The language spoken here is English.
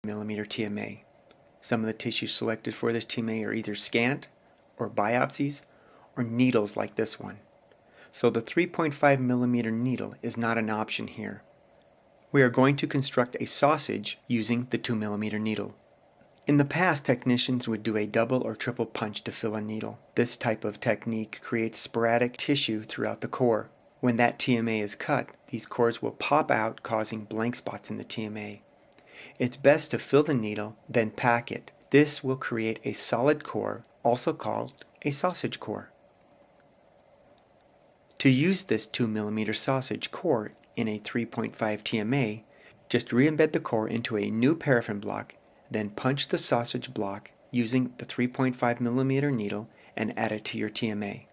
millimeter TMA. Some of the tissues selected for this TMA are either scant, or biopsies, or needles like this one. So the 3.5 millimeter needle is not an option here. We are going to construct a sausage using the 2 millimeter needle. In the past, technicians would do a double or triple punch to fill a needle. This type of technique creates sporadic tissue throughout the core. When that TMA is cut, these cores will pop out, causing blank spots in the TMA. It's best to fill the needle, then pack it. This will create a solid core, also called a sausage core. To use this 2 millimeter sausage core in a 3.5 TMA, just re-embed the core into a new paraffin block, then punch the sausage block using the 3.5 millimeter needle and add it to your TMA.